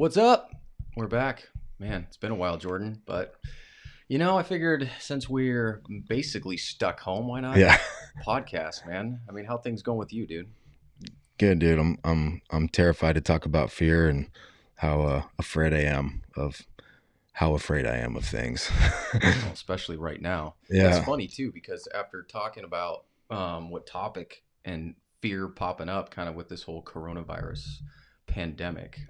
What's up? We're back. Man, it's been a while, Jordan, but I figured since we're basically stuck home, why not Yeah, podcast, man? I mean, how things going with you, dude? good dude. I'm terrified to talk about fear and how afraid I am of things. Well, especially right now. It's Yeah, funny too because after talking about what topic and fear popping up kind of with this whole coronavirus pandemic,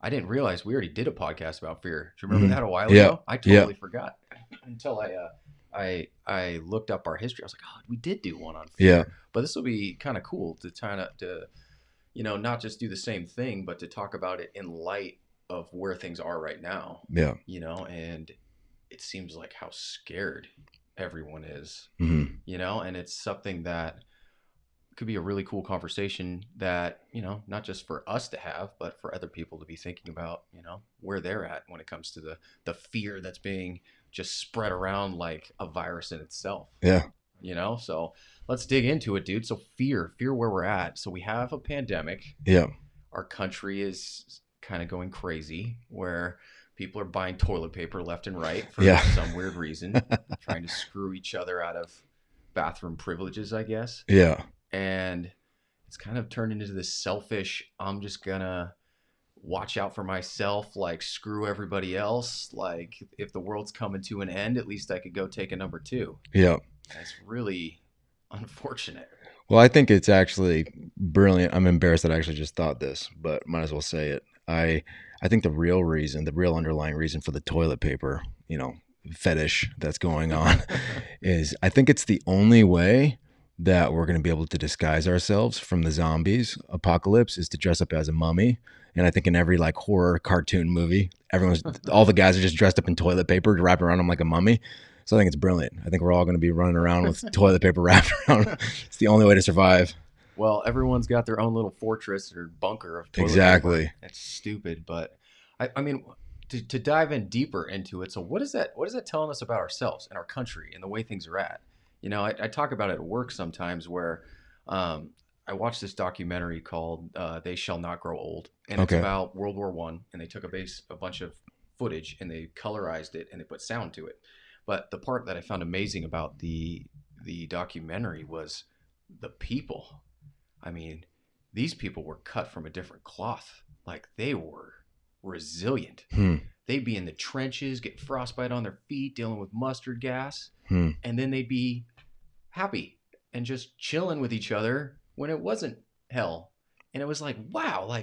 I didn't realize we already did a podcast about fear. Do you remember mhm. that a while Yeah, ago? I yeah, totally forgot until I looked up our history. I was like, oh, we did do one on yeah, fear. But this will be kind of cool to not just do the same thing, but to talk about it in light of where things are right now. yeah. And it seems like how scared everyone is. Hmm. And it's something that could be a really cool conversation that not just for us to have but for other people to be thinking about where they're at when it comes to the fear that's being just spread around like a virus in itself. Yeah, So let's dig into it, dude. So fear where we're at. So we have a pandemic. yeah, Our country is kind of going crazy where people are buying toilet paper left and right for yeah, some weird reason, trying to screw each other out of bathroom privileges, I guess. yeah, And it's kind of turned into this selfish, I'm just gonna watch out for myself, like screw everybody else. Like if the world's coming to an end, at least I could go take a number two. yeah. And it's really unfortunate. Well, I think it's actually brilliant. I'm embarrassed that I actually just thought this, but might as well say it. I think the real underlying reason for the toilet paper, fetish that's going on is I think it's the only way that we're going to be able to disguise ourselves from the zombies apocalypse is to dress up as a mummy. And I think in every like horror cartoon movie, all the guys are just dressed up in toilet paper, wrapped around them like a mummy. So I think it's brilliant. I think we're all going to be running around with toilet paper wrapped around. It's the only way to survive. Well, everyone's got their own little fortress or bunker of toilet paper. Exactly. It's stupid, but I mean, to dive in deeper into it. So what is that? What is that telling us about ourselves and our country and the way things are at? I talk about it at work sometimes where um, I watched this documentary called "They Shall Not Grow Old," and it's Okay. about World War One, and they took a bunch of footage and they colorized it and they put sound to it. But the part that I found amazing about the documentary was the people. I mean, these people were cut from a different cloth. Like they were resilient. Hmm. They'd be in the trenches, get frostbite on their feet, dealing with mustard gas, Hmm. and then they'd be happy and just chilling with each other when it wasn't hell. And it was like, wow,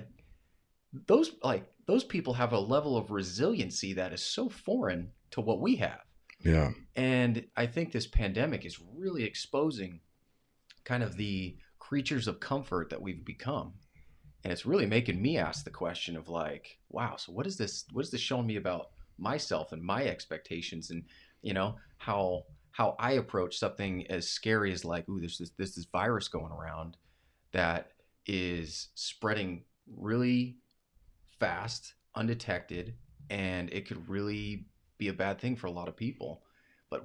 those people have a level of resiliency that is so foreign to what we have. Yeah. And I think this pandemic is really exposing kind of the creatures of comfort that we've become. And it's really making me ask the question of like, wow, so what is this showing me about myself and my expectations and how I approach something as scary as like, ooh, there's this virus going around that is spreading really fast, undetected, and it could really be a bad thing for a lot of people. But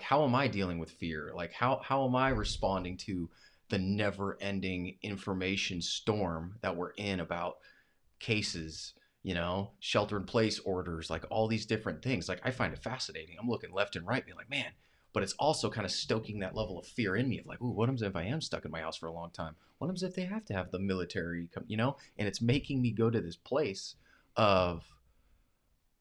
how am I dealing with fear? Like how am I responding to the never-ending information storm that we're in about cases, shelter in place orders, like all these different things. Like I find it fascinating. I'm looking left and right, being like, man, but it's also kind of stoking that level of fear in me of like, ooh, what happens if I am stuck in my house for a long time? What happens if they have to have the military come? And it's making me go to this place of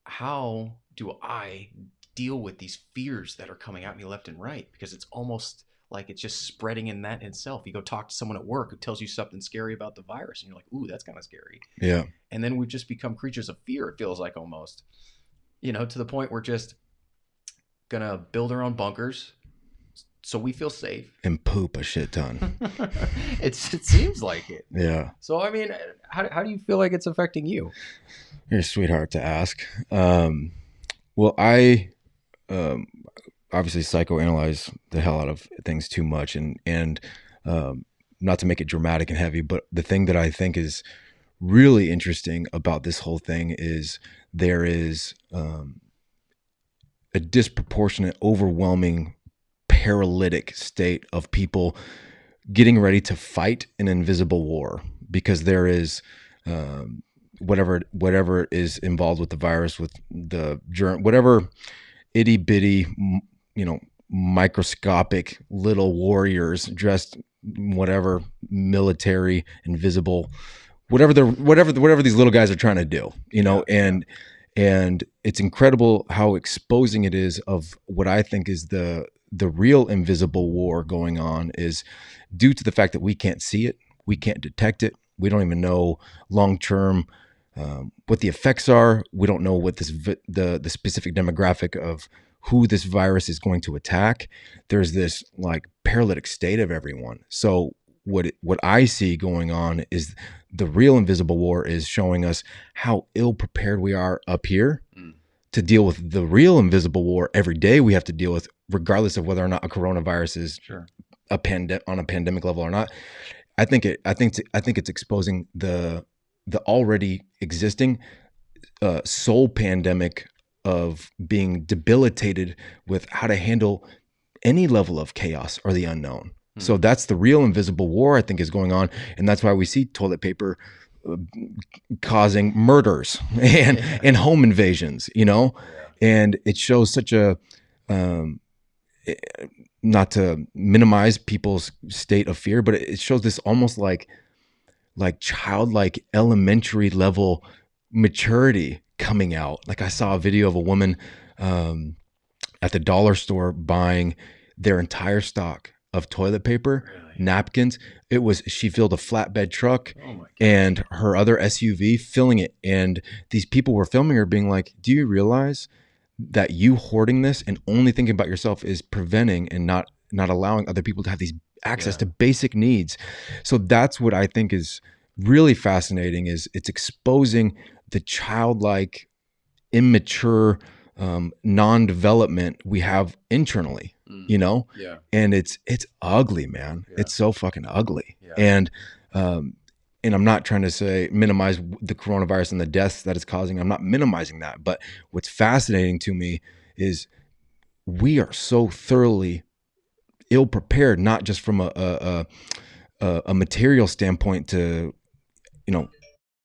how do I deal with these fears that are coming at me left and right? Because it's almost like it's just spreading in that itself. You go talk to someone at work who tells you something scary about the virus, and you're like, ooh, that's kind of scary. Yeah. And then we've just become creatures of fear, it feels like almost, to the point we're just going to build our own bunkers so we feel safe. And poop a shit ton. It seems like it. Yeah. So, I mean, how do you feel like it's affecting you? You're a sweetheart to ask. Well, I obviously psychoanalyze the hell out of things too much, and not to make it dramatic and heavy, but the thing that I think is really interesting about this whole thing is there is a disproportionate, overwhelming, paralytic state of people getting ready to fight an invisible war because there is whatever is involved with the virus, with the germ, whatever itty bitty, microscopic little warriors dressed whatever military invisible whatever these little guys are trying to do, and it's incredible how exposing it is of what I think is the real invisible war going on, is due to the fact that we can't see it, we can't detect it, we don't even know long term what the effects are. We don't know what the specific demographic of who this virus is going to attack. There's this like paralytic state of everyone. So what I see going on is the real invisible war is showing us how ill prepared we are up here to deal with the real invisible war every day we have to deal with, regardless of whether or not a coronavirus is on a pandemic level or not. I think it's exposing the already existing soul pandemic of being debilitated with how to handle any level of chaos or the unknown. So that's the real invisible war I think is going on, and that's why we see toilet paper causing murders and home invasions, and it shows such a not to minimize people's state of fear, but it shows this almost like childlike elementary level maturity coming out. Like I saw a video of a woman at the dollar store buying their entire stock of toilet paper, napkins. She filled a flatbed truck and her other SUV filling it. And these people were filming her being like, do you realize that you hoarding this and only thinking about yourself is preventing and not allowing other people to have these access to basic needs? So that's what I think is really fascinating, is it's exposing the childlike, immature, non-development we have internally, and it's ugly, man. It's so fucking ugly. And I'm not trying to minimize the coronavirus and the deaths that it's causing. I'm not minimizing that. But what's fascinating to me is we are so thoroughly ill prepared, not just from a material standpoint to,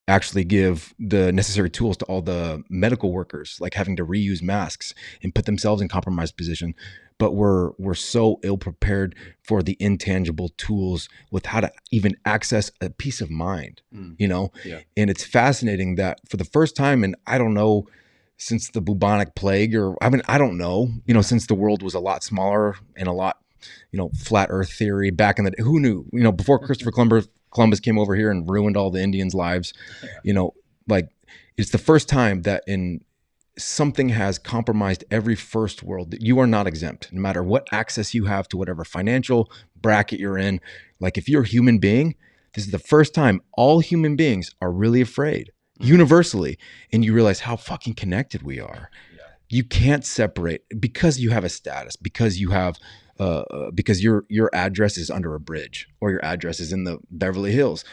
actually give the necessary tools to all the medical workers, like having to reuse masks and put themselves in compromised position. But we're so ill prepared for the intangible tools with how to even access a peace of mind, And it's fascinating that for the first time, and I don't know, since the bubonic plague, I don't know, since the world was a lot smaller and a lot, flat earth theory back in the day, who knew, before Christopher Columbus came over here and ruined all the Indians' lives, like it's the first time that something has compromised every first world, that you are not exempt, no matter what access you have to whatever financial bracket you're in. Like if you're a human being, this is the first time all human beings are really afraid universally. And you realize how fucking connected we are. You can't separate because you have a status, because you have because your address is under a bridge or your address is in the Beverly Hills.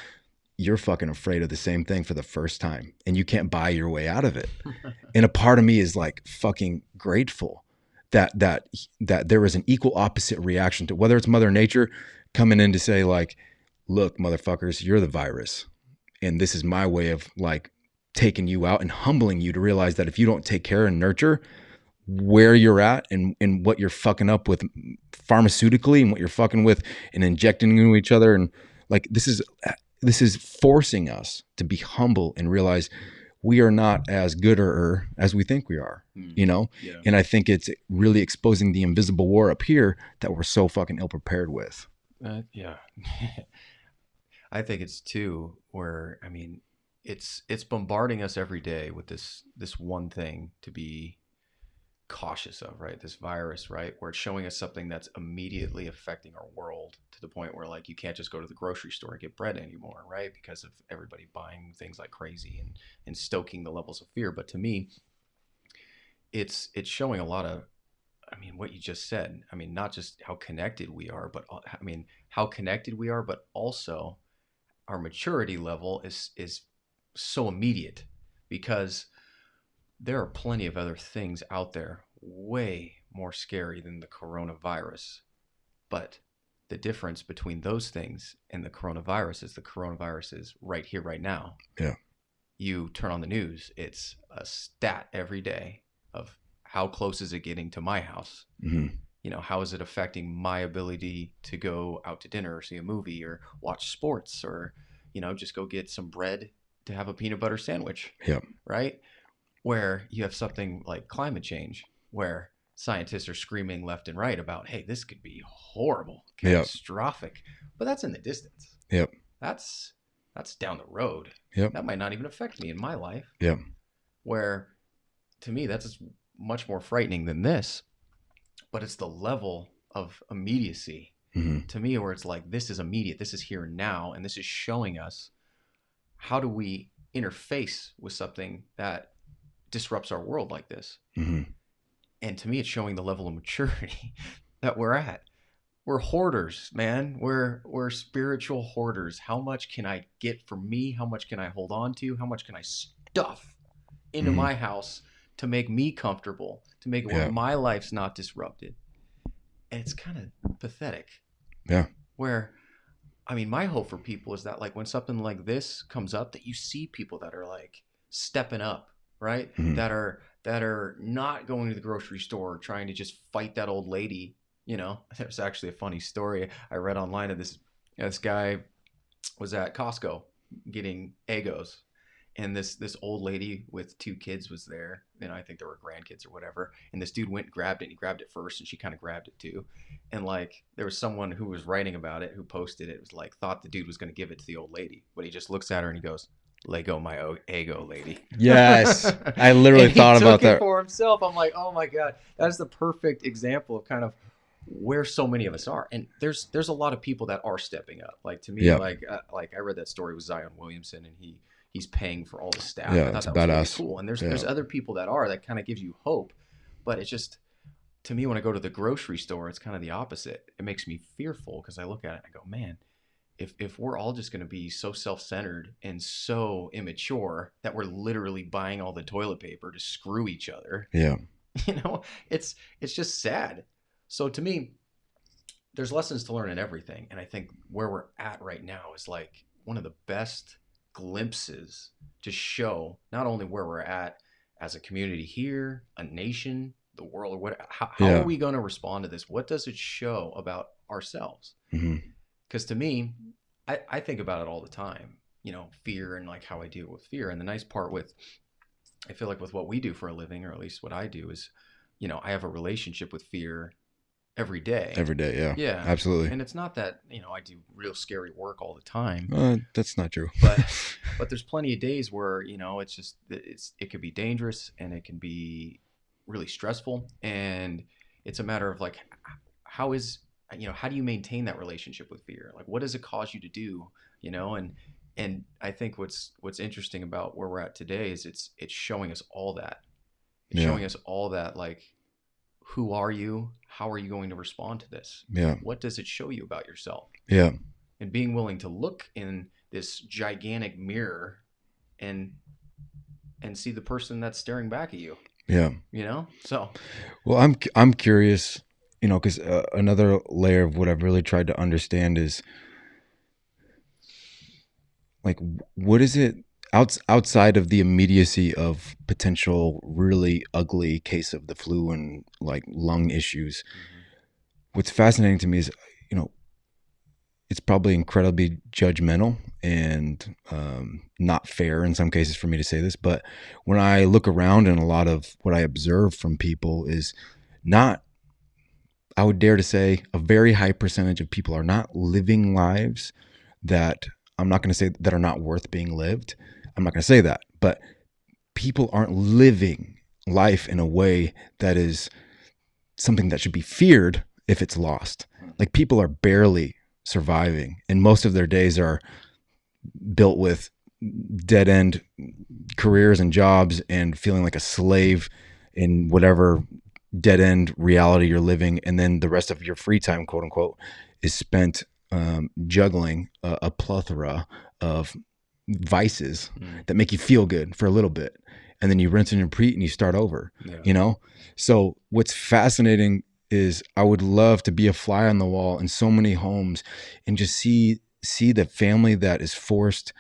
You're fucking afraid of the same thing for the first time, and you can't buy your way out of it. And a part of me is like fucking grateful that there is an equal opposite reaction to, whether it's Mother Nature coming in to say like, look, motherfuckers, you're the virus, and this is my way of like taking you out and humbling you to realize that if you don't take care and nurture where you're at and what you're fucking up with pharmaceutically and what you're fucking with and injecting into each other, and like this is forcing us to be humble and realize we are not as good or as we think we are, And I think it's really exposing the invisible war up here that we're so fucking ill prepared with. I think it's too where, it's bombarding us every day with this one thing to be cautious of, right? This virus, right? Where it's showing us something that's immediately affecting our world to the point where like you can't just go to the grocery store and get bread anymore, right? Because of everybody buying things like crazy and stoking the levels of fear. But to me, it's showing a lot of, what you just said. Not just how connected we are, but how connected we are, but also our maturity level is so immediate, because there are plenty of other things out there way more scary than the coronavirus. But the difference between those things and the coronavirus is right here, right now. Yeah. you turn on the news, it's a stat every day of how close is it getting to my house? Mm-hmm. You know, how is it affecting my ability to go out to dinner or see a movie or watch sports or, you know, just go get some bread to have a peanut butter sandwich, Yep. right? Where you have something like climate change, where scientists are screaming left and right about, hey, this could be horrible, Yep. catastrophic, but that's in the distance. Yep. That's down the road. Yep. That might not even affect me in my life. Yep. Where to me, that's much more frightening than this, but it's the level of immediacy Mm-hmm. to me where it's like, this is immediate, this is here and now, and this is showing us how do we interface with something that disrupts our world like this. Mm-hmm. And to me, it's showing the level of maturity that we're at. We're hoarders, man. We're spiritual hoarders. How much can I get for me? How much can I hold on to? How much can I stuff into Mm-hmm. my house to make me comfortable, to make it where Yeah. my life's not disrupted? And it's kind of pathetic. Yeah. Where, I mean, my hope for people is that like when something like this comes up, that you see people that are like stepping up, right? Mm-hmm. That are not going to the grocery store trying to just fight that old lady. You know, there's actually a funny story I read online of this guy was at Costco getting Egos, and this old lady with two kids was there. You know, I think there were grandkids or whatever. And this dude went and grabbed it. And he grabbed it first, and she kind of grabbed it too. And like there was someone who was writing about it who posted it. It was like thought the dude was going to give it to the old lady, but he just looks at her and he goes, "Let go my ego, lady." Yes. I literally And thought he about took it that. for himself. I'm like, oh my god, that's the perfect example of kind of where so many of us are. And there's a lot of people that are stepping up. Like to me, Yeah. like I read that story with Zion Williamson, and he's paying for all the staff. Yeah, I thought it's that was really badass. cool. And there's Yeah. other people that are that kind of gives you hope, but it's just to me when I go to the grocery store, it's kind of the opposite. It makes me fearful because I look at it and I go, man, if we're all just going to be so self-centered and so immature that we're literally buying all the toilet paper to screw each other, Yeah. you know, it's just sad. So to me, there's lessons to learn in everything, and I think where we're at right now is like one of the best glimpses to show not only where we're at as a community here, a nation, the world, or what. How Yeah. are we going to respond to this? What does it show about ourselves? Mm-hmm. Because to me, I think about it all the time. You know, fear and like how I deal with fear. And the nice part with, I feel like with what we do for a living, or at least what I do, is, you know, I have a relationship with fear every day. Every day. Yeah. Yeah, Absolutely. and it's not that, you know, I do real scary work all the time, That's not true. but there's plenty of days where, you know, it's just it could be dangerous and it can be really stressful, and it's a matter of like how is, you know, how do you maintain that relationship with fear? Like what does it cause you to do, you know? And I think what's interesting about where we're at today is it's showing us all that. It's Yeah. showing us all that, like, who are you? How are you going to respond to this? Yeah. What does it show you about yourself? Yeah. And being willing to look in this gigantic mirror and see the person that's staring back at you, Yeah. you know? So, Well, I'm curious, you know, because another layer of what I've really tried to understand is like, what is it outside of the immediacy of potential really ugly case of the flu and like lung issues? What's fascinating to me is, you know, it's probably incredibly judgmental and not fair in some cases for me to say this, but when I look around and a lot of what I observe from people is not, I would dare to say a very high percentage of people are not living lives that, I'm not going to say that are not worth being lived. I'm not going to say that, but people aren't living life in a way that is something that should be feared if it's lost. Like people are barely surviving, and most of their days are built with dead end careers and jobs and feeling like a slave in whatever dead end reality you're living. And then the rest of your free time, quote unquote, is spent juggling a plethora of vices that make you feel good for a little bit. And then you rinse and repeat and you start over, you know? So what's fascinating is I would love to be a fly on the wall in so many homes and just see the family that is forced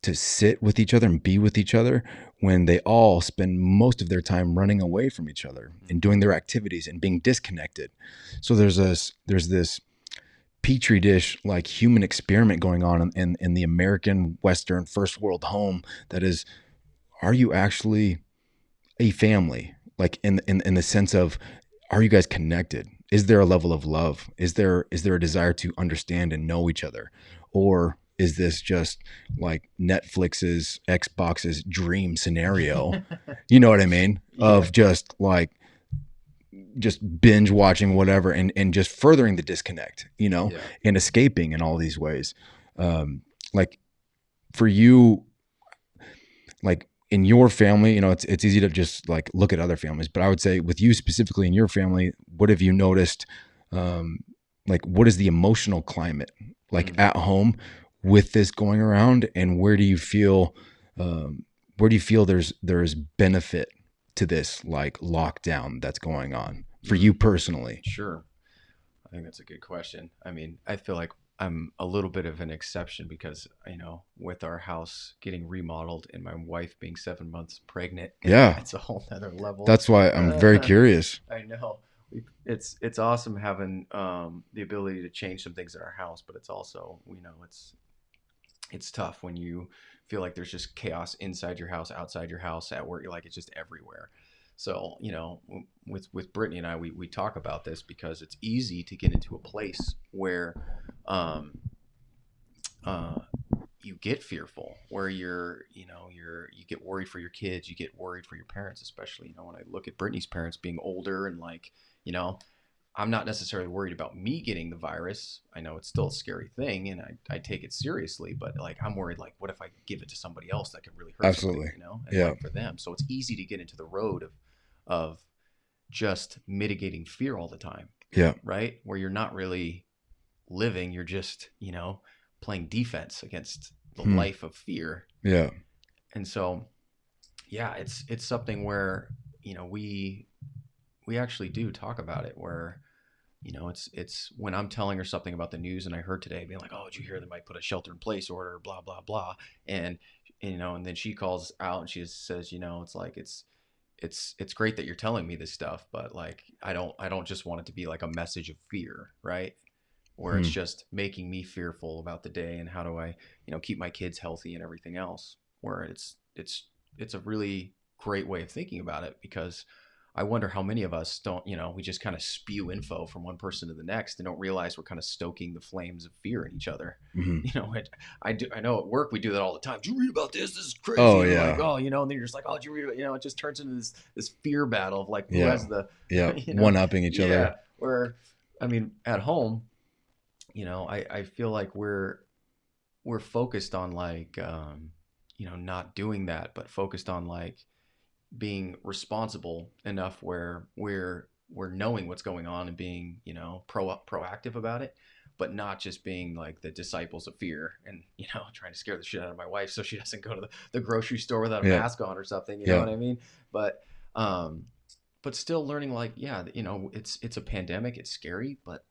to sit with each other and be with each other when they all spend most of their time running away from each other and doing their activities and being disconnected. So there's this petri dish like human experiment going on in the American Western first world home that is, are you actually a family? Like in the sense of, are you guys connected? Is there a level of love? Is there a desire to understand and know each other? Or is this just like Netflix's, Xbox's dream scenario? You know what I mean? Yeah. Of just like just binge watching whatever and just furthering the disconnect, you know, Yeah. and escaping in all these ways. Like for you, like in your family, you know, it's easy to just like look at other families, but I would say with you specifically in your family, what have you noticed? Like what is the emotional climate like at home with this going around, and where do you feel there's benefit to this like lockdown that's going on for you personally? Sure. I think that's a good question. I mean, I feel like I'm a little bit of an exception because, with our house getting remodeled and my wife being 7 months pregnant, Yeah, it's a whole nother level. that's why I'm very curious. I know. It's awesome having the ability to change some things in our house, but it's also, it's tough when you feel like there's just chaos inside your house, outside your house, at work. You're like, it's just everywhere. So, with Brittany and I, we talk about this because it's easy to get into a place where um, you get fearful, where you get worried for your kids, you get worried for your parents, especially, when I look at Brittany's parents being older and like, I'm not necessarily worried about me getting the virus. I know it's still a scary thing and I take it seriously, but like I'm worried like what if I give it to somebody else that could really hurt somebody, Absolutely. and Yeah. like for them. So it's easy to get into the road of just mitigating fear all the time, Yeah. right? Where you're not really living, you're just, playing defense against the life of fear. Yeah. And so yeah, it's something where, we actually do talk about it where it's when I'm telling her something about the news and I heard today being like, oh, did you hear they might put a shelter in place order, blah, blah, blah. And, and then she calls out and she says, it's like, it's great that you're telling me this stuff, but like, I don't just want it to be like a message of fear, right? Where it's just making me fearful about the day and how do I, keep my kids healthy and everything else, where it's a really great way of thinking about it because I wonder how many of us don't, we just kind of spew info from one person to the next and don't realize we're kind of stoking the flames of fear in each other. I know at work we do that all the time. Did you read about this? This is crazy. Oh, And yeah. like, and then you're just like, oh, did you read about, it just turns into this fear battle of like, who Yeah. has the, Yeah. One-upping each other. Where, I mean, at home, I feel like we're focused on like, not doing that, but focused on like, being responsible enough where we're knowing what's going on and being proactive about it, but not just being like the disciples of fear and trying to scare the shit out of my wife so she doesn't go to the grocery store without a mask on or something, you know what I mean? But still learning like, yeah, it's a pandemic, it's scary, but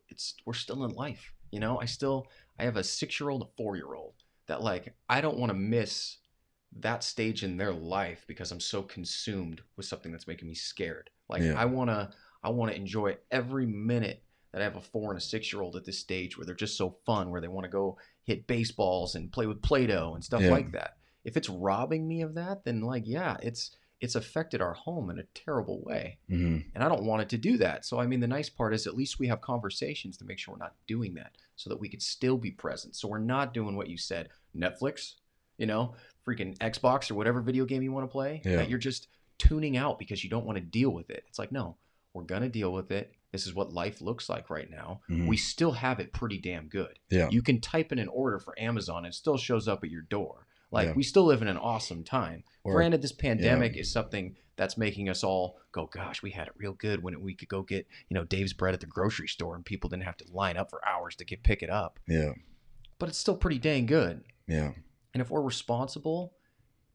we're still in life. I have a 6-year-old, a 4-year-old that like I don't want to miss that stage in their life because I'm so consumed with something that's making me scared. Like I want to enjoy every minute that I have a 4 and a 6-year-old at this stage where they're just so fun, where they want to go hit baseballs and play with Play-Doh and stuff like that. If it's robbing me of that, then like, yeah, it's affected our home in a terrible way. And I don't want it to do that. So, I mean, the nice part is at least we have conversations to make sure we're not doing that so that we could still be present. So we're not doing what you said, Netflix, freaking Xbox or whatever video game you want to play, that you're just tuning out because you don't want to deal with it. It's like, no, we're going to deal with it. This is what life looks like right now. We still have it pretty damn good. You can type in an order for Amazon and it still shows up at your door. Like we still live in an awesome time. Granted, this pandemic is something that's making us all go, gosh, we had it real good when we could go get, Dave's bread at the grocery store and people didn't have to line up for hours to pick it up. Yeah. But it's still pretty dang good. Yeah. And if we're responsible,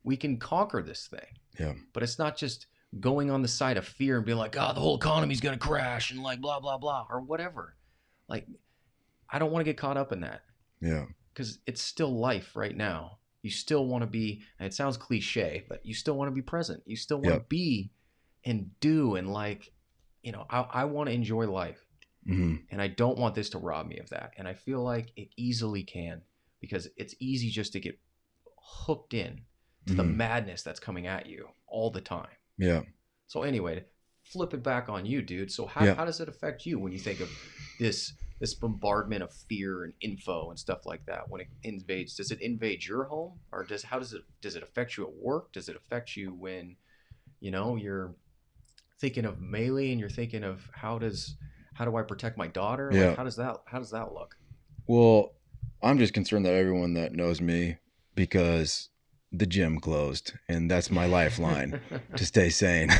we can conquer this thing. Yeah. But it's not just going on the side of fear and being like, the whole economy's going to crash and like blah, blah, blah, or whatever. Like, I don't want to get caught up in that. Yeah. Because it's still life right now. You still want to be, and it sounds cliche, but you still want to be present. You still want to Yep. be and do and like, I want to enjoy life. Hmm. And I don't want this to rob me of that. And I feel like it easily can, because it's easy just to get hooked in to the Hmm. madness that's coming at you all the time. Yeah. So anyway, to flip it back on you, dude. So Yeah. how does it affect you when you think of this bombardment of fear and info and stuff like that when it invades? Does it invade your home, or does it affect you at work? Does it affect you when you're thinking of Melee and you're thinking of how do I protect my daughter? Like Yeah. how does that look? Well, I'm just concerned that everyone that knows me, because the gym closed, and that's my lifeline to stay sane.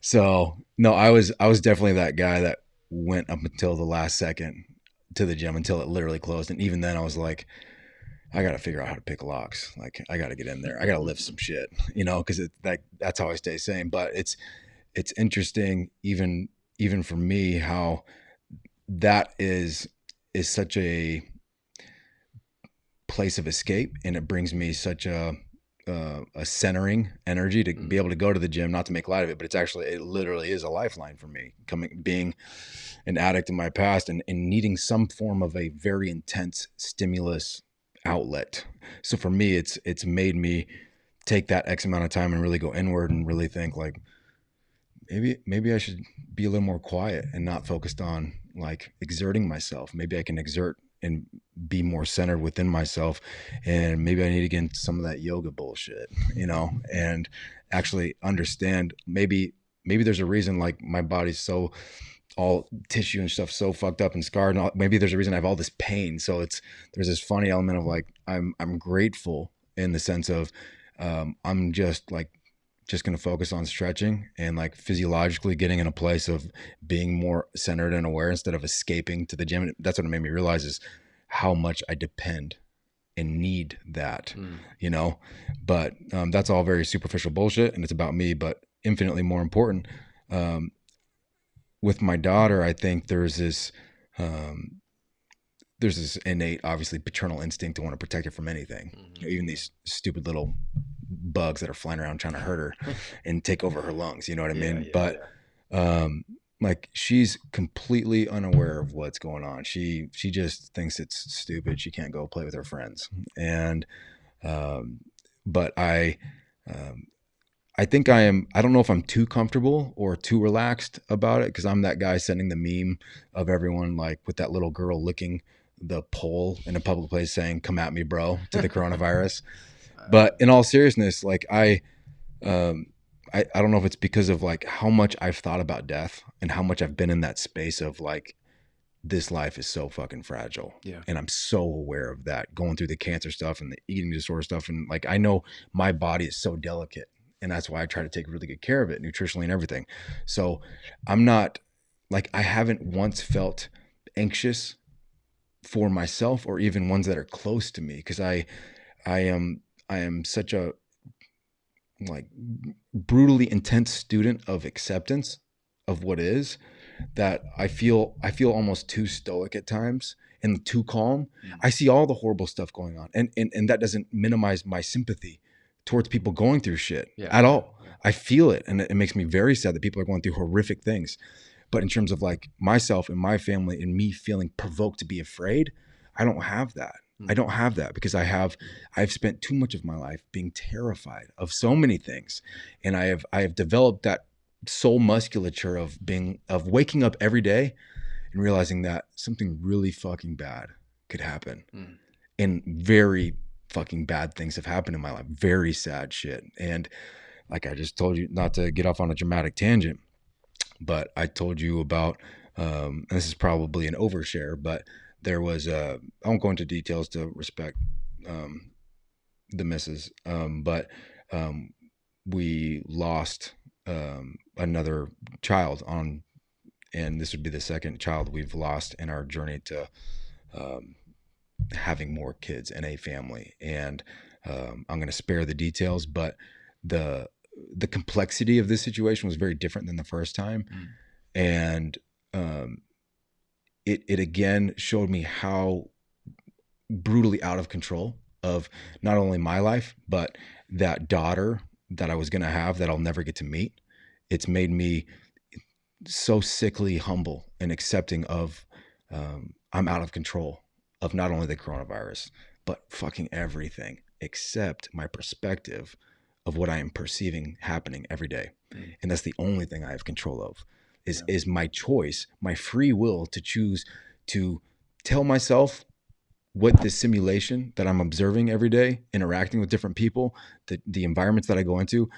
So no, I was definitely that guy that went up until the last second to the gym until it literally closed. And even then I was like, I got to figure out how to pick locks. Like I got to get in there. I got to lift some shit, cause that's how I stay sane. But it's interesting, even for me, how that is such a place of escape, and it brings me such a centering energy to be Mm, able to go to the gym, not to make light of it, but it literally is a lifeline for me, being an addict in my past, and needing some form of a very intense stimulus outlet. So for me, it's made me take that X amount of time and really go inward and really think like, maybe I should be a little more quiet and not focused on like exerting myself. Maybe I can exert and be more centered within myself, and maybe I need to get into some of that yoga bullshit, and actually understand, maybe there's a reason like my body's so all tissue and stuff so fucked up and scarred, and maybe there's a reason I have all this pain. So there's this funny element of like, I'm grateful in the sense of, I'm just going to focus on stretching and like physiologically getting in a place of being more centered and aware instead of escaping to the gym. And that's what it made me realize, is how much I depend and need that, mm, you know. But that's all very superficial bullshit, and it's about me. But infinitely more important, um, with my daughter, I think um, there's this innate, obviously, paternal instinct to want to protect her from anything, mm-hmm. even these stupid little bugs that are flying around trying to hurt her and take over her lungs. You know what I Yeah, mean? yeah, But like, she's completely unaware of what's going on. She just thinks it's stupid. She can't go play with her friends. And um, but um, I think I am. I don't know if I'm too comfortable or too relaxed about it, because I'm that guy sending the meme of everyone like with that little girl licking the pole in a public place saying, "Come at me, bro," to the yeah. coronavirus. But in all seriousness, like um, I don't know if it's because of like how much I've thought about death and how much I've been in that space of like, this life is so fucking fragile. Yeah. And I'm so aware of that, going through the cancer stuff and the eating disorder stuff. And like, I know my body is so delicate. And that's why I try to take really good care of it nutritionally and everything. So I'm not like, I haven't once felt anxious for myself or even ones that are close to me. Cause I am, I am such a like brutally intense student of acceptance of what is, that I feel almost too stoic at times and too calm. Mm. I see all the horrible stuff going on, and that doesn't minimize my sympathy towards people going through shit Yeah, at yeah, all. yeah. I feel it, and it makes me very sad that people are going through horrific things. But in terms of like myself and my family and me feeling provoked to be afraid, I don't have that. I Mm. don't have that because I've spent too much of my life being terrified of so many things. And I have developed that soul musculature of waking up every day and realizing that something really fucking bad could happen. Mm. And very fucking bad things have happened in my life. Very sad shit. And like I just told you, not to get off on a dramatic tangent, but I told you about, and this is probably an overshare, but there was I won't go into details to respect um, the missus, but um, we lost another child on, and this would be the second child we've lost in our journey to um, having more kids and a family. And I'm going to spare the details, but the the complexity of this situation was very different than the first time. Mm. And um, it again showed me how brutally out of control of not only my life, but that daughter that I was going to have that I'll never get to meet. It's made me so sickly humble and accepting of I'm out of control of not only the coronavirus, but fucking everything except my perspective of what I am perceiving happening every day. Mm. And that's the only thing I have control of Yeah. is my choice, my free will to choose to tell myself what this simulation that I'm observing every day, interacting with different people, the environments that I go into,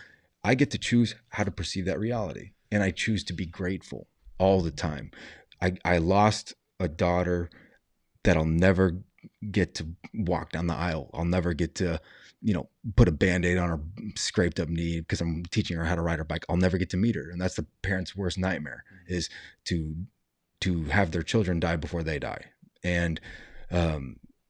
I get to choose how to perceive that reality. And I choose to be grateful all the time. I lost a daughter that I'll never get to walk down the aisle. I'll never get to, put a Band-Aid on her scraped up knee because I'm teaching her how to ride her bike. I'll never get to meet her. And that's the parent's worst nightmare, is to have their children die before they die. And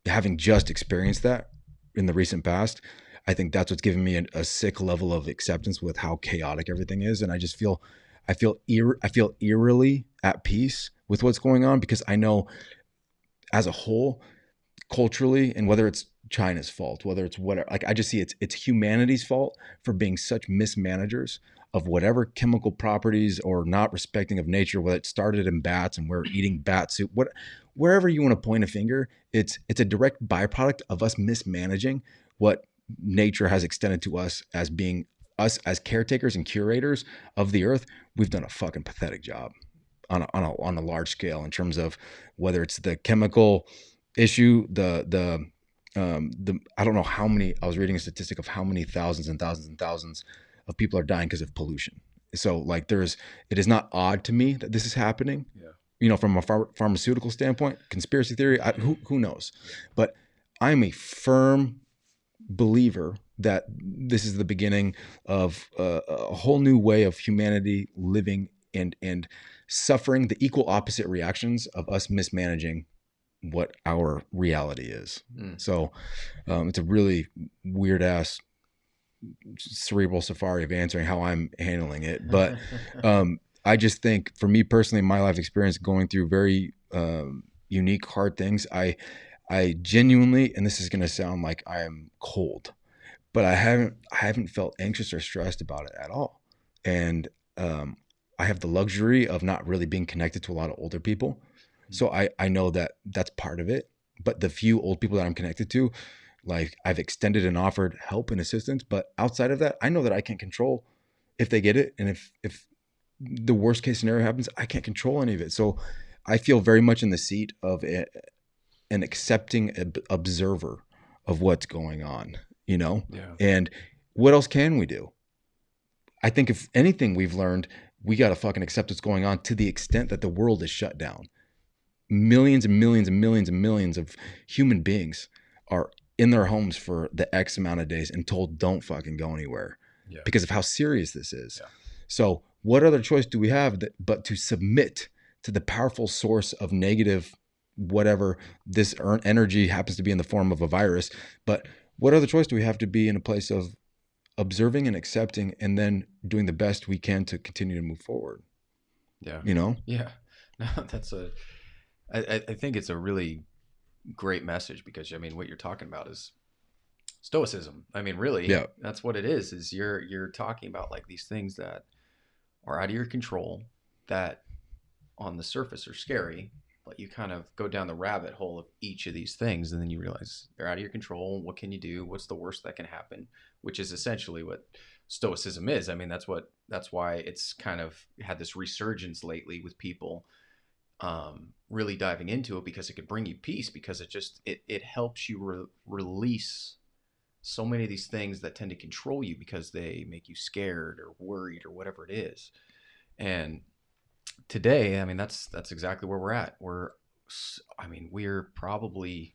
having just experienced that in the recent past, I think that's what's given me a sick level of acceptance with how chaotic everything is. And I feel eerily at peace with what's going on, because I know as a whole, culturally, and whether it's China's fault, whether it's whatever, like I just see it's humanity's fault for being such mismanagers of whatever chemical properties or not respecting of nature, whether it started in bats and we're eating bat soup, wherever you want to point a finger, it's a direct byproduct of us mismanaging what nature has extended to us as being us as caretakers and curators of the earth. We've done a fucking pathetic job on a large scale in terms of whether it's the chemical issue, the I don't know how many, I was reading a statistic of how many thousands and thousands and thousands of people are dying because of pollution. So like it is not odd to me that this is happening. Yeah. From a pharmaceutical standpoint, conspiracy theory, who knows? But I'm a firm believer that this is the beginning of a whole new way of humanity living and suffering the equal opposite reactions of us mismanaging what our reality is. Mm. So it's a really weird ass cerebral safari of answering how I'm handling it. But I just think for me personally, my life experience going through very unique, hard things, I genuinely, and this is going to sound like I am cold, but I haven't felt anxious or stressed about it at all. And I have the luxury of not really being connected to a lot of older people. So I know that that's part of it. But the few old people that I'm connected to, like I've extended and offered help and assistance. But outside of that, I know that I can't control if they get it. And if the worst case scenario happens, I can't control any of it. So I feel very much in the seat of an accepting observer of what's going on, Yeah. And what else can we do? I think if anything we've learned, we got to fucking accept what's going on to the extent that the world is shut down. Millions and millions and millions and millions of human beings are in their homes for the X amount of days and told don't fucking go anywhere because of how serious this is. Yeah. So what other choice do we have but to submit to the powerful source of negative whatever this energy happens to be in the form of a virus? But what other choice do we have to be in a place of observing and accepting and then doing the best we can to continue to move forward? Yeah. Yeah. No, I think it's a really great message, because I mean, what you're talking about is Stoicism. I mean, really, Yeah. that's what it is you're talking about like these things that are out of your control, that on the surface are scary, but you kind of go down the rabbit hole of each of these things, and then you realize they're out of your control. What can you do? What's the worst that can happen? Which is essentially what Stoicism is. I mean, that's why it's kind of had this resurgence lately with people really diving into it, because it can bring you peace, because it helps you release so many of these things that tend to control you because they make you scared or worried or whatever it is. And today, I mean, that's exactly where we're at. We're probably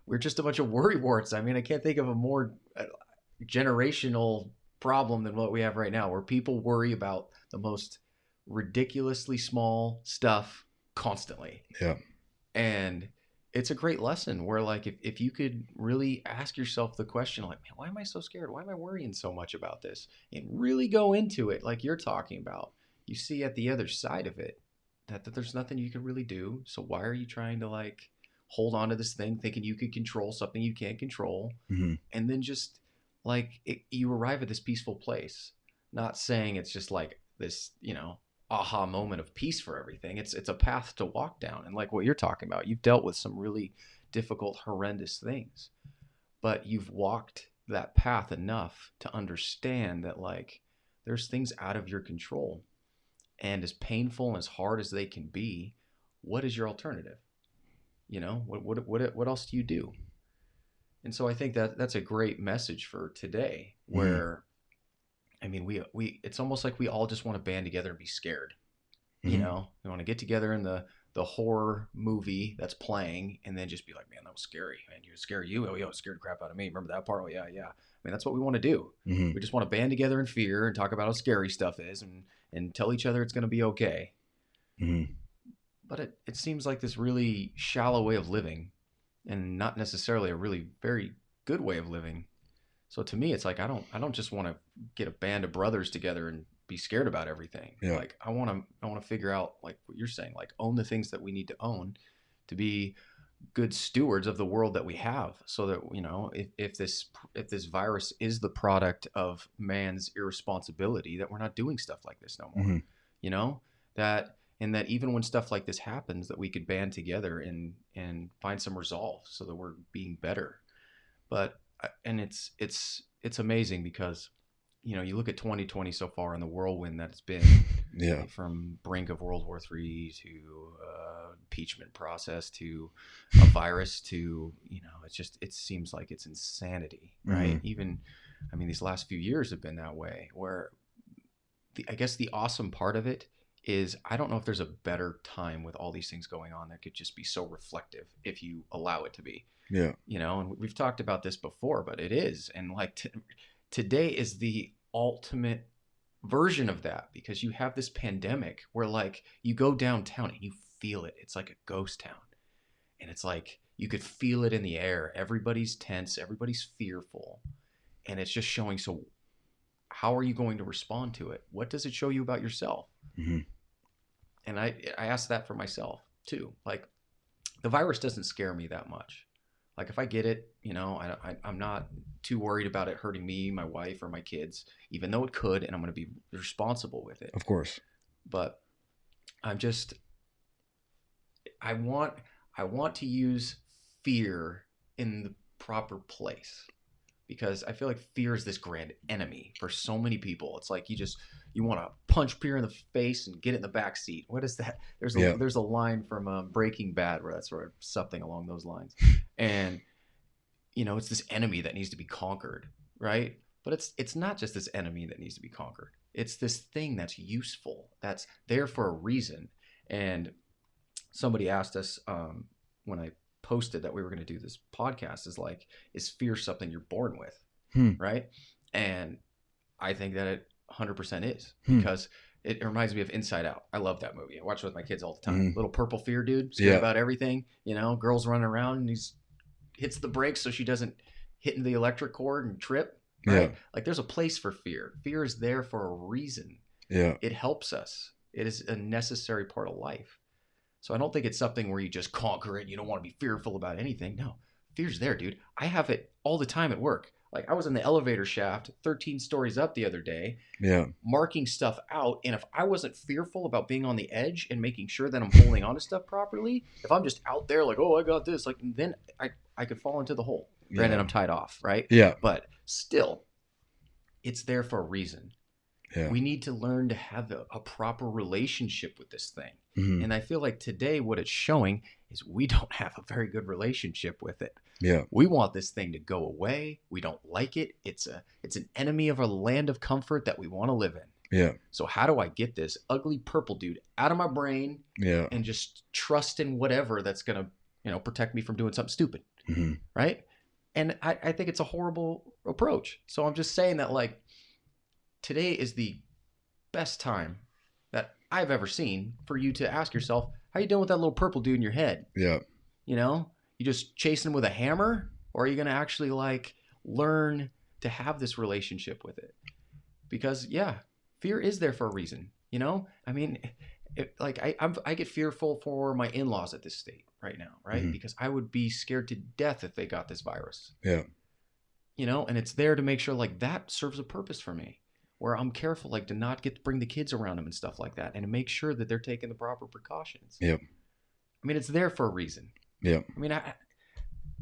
we're just a bunch of worry warts. I mean, I can't think of a more generational problem than what we have right now, where people worry about the most ridiculously small stuff constantly. Yeah. And it's a great lesson where, like, if you could really ask yourself the question, like, man, why am I so scared? Why am I worrying so much about this? And really go into it like you're talking about. You see at the other side of it that there's nothing you can really do. So why are you trying to, like, hold on to this thing thinking you can control something you can't control. Mm-hmm. And then just like you arrive at this peaceful place. Not saying it's just like this, aha moment of peace for everything. It's a path to walk down. And like what you're talking about, you've dealt with some really difficult, horrendous things, but you've walked that path enough to understand that like there's things out of your control. And as painful and as hard as they can be, what is your alternative? What else do you do? And so I think that that's a great message for today, where I mean, we it's almost like we all just want to band together and be scared. Mm-hmm. We want to get together in the horror movie that's playing, and then just be like, man, that was scary. Man, you scare you? Oh, yeah, it scared the crap out of me. Remember that part? Oh, yeah, yeah. I mean, that's what we want to do. Mm-hmm. We just want to band together in fear and talk about how scary stuff is, and tell each other it's going to be okay. Mm-hmm. But it seems like this really shallow way of living, and not necessarily a really very good way of living. So to me, it's like I don't just want to get a band of brothers together and be scared about everything. Yeah. Like I want to figure out, like what you're saying, like own the things that we need to own to be good stewards of the world that we have, so that if this virus is the product of man's irresponsibility, that we're not doing stuff like this no more. Mm-hmm. That even when stuff like this happens, that we could band together and find some resolve so that we're being better. But and it's amazing because you look at 2020 so far and the whirlwind that it's been. Yeah. From brink of World War III to impeachment process to a virus to it seems like it's insanity, right? Mm-hmm. Even these last few years have been that way, where I guess the awesome part of it is I don't know if there's a better time with all these things going on that could just be so reflective if you allow it to be. Yeah. And we've talked about this before, but it is. And like today is the ultimate version of that, because you have this pandemic where like you go downtown and you feel it. It's like a ghost town. And it's like you could feel it in the air. Everybody's tense, everybody's fearful. And it's just showing, so how are you going to respond to it? What does it show you about yourself? Mm-hmm. And I asked that for myself too. Like the virus doesn't scare me that much. Like if I get it, I'm not too worried about it hurting me, my wife, or my kids, even though it could, and I'm going to be responsible with it. Of course. But I want to use fear in the proper place, because I feel like fear is this grand enemy for so many people. It's like you want to punch fear in the face and get it in the back seat. What is that? There's a line from Breaking Bad where that's sort of something along those lines. And it's this enemy that needs to be conquered, right? But it's not just this enemy that needs to be conquered. It's this thing that's useful, that's there for a reason. And somebody asked us when I posted that we were going to do this podcast, is fear something you're born with? Right? And I think that it 100% is, because it reminds me of Inside Out. I love that movie. I watch it with my kids all the time. Little purple fear dude, scared about everything. Girl's running around and he hits the brakes so she doesn't hit into the electric cord and trip. Right? Yeah. Like there's a place for fear. Fear is there for a reason. Yeah. It helps us. It is a necessary part of life. So I don't think it's something where you just conquer it. You don't want to be fearful about anything. No, fear's there, dude. I have it all the time at work. Like I was in the elevator shaft 13 stories up the other day, marking stuff out. And if I wasn't fearful about being on the edge and making sure that I'm holding on to stuff properly, if I'm just out there like, oh, I got this, like then I could fall into the hole. Granted, I'm tied off, right? Yeah. But still, it's there for a reason. Yeah. We need to learn to have a proper relationship with this thing. Mm-hmm. And I feel like today what it's showing is we don't have a very good relationship with it. Yeah. We want this thing to go away. We don't like it. It's an enemy of our land of comfort that we want to live in. Yeah. So how do I get this ugly purple dude out of my brain and just trust in whatever that's going to, protect me from doing something stupid. Mm-hmm. Right? And I think it's a horrible approach. So I'm just saying that like today is the best time that I've ever seen for you to ask yourself, how you doing with that little purple dude in your head? Yeah. You just chasing him with a hammer, or are you going to actually like learn to have this relationship with it? Because fear is there for a reason. I mean, I get fearful for my in-laws at this state, right now, right? Mhm. Because I would be scared to death if they got this virus, Yeah. and it's there to make sure like that serves a purpose for me where I'm careful like to not get to bring the kids around them and stuff like that and to make sure that they're taking the proper precautions. Yep. I mean, it's there for a reason. Yep. I mean,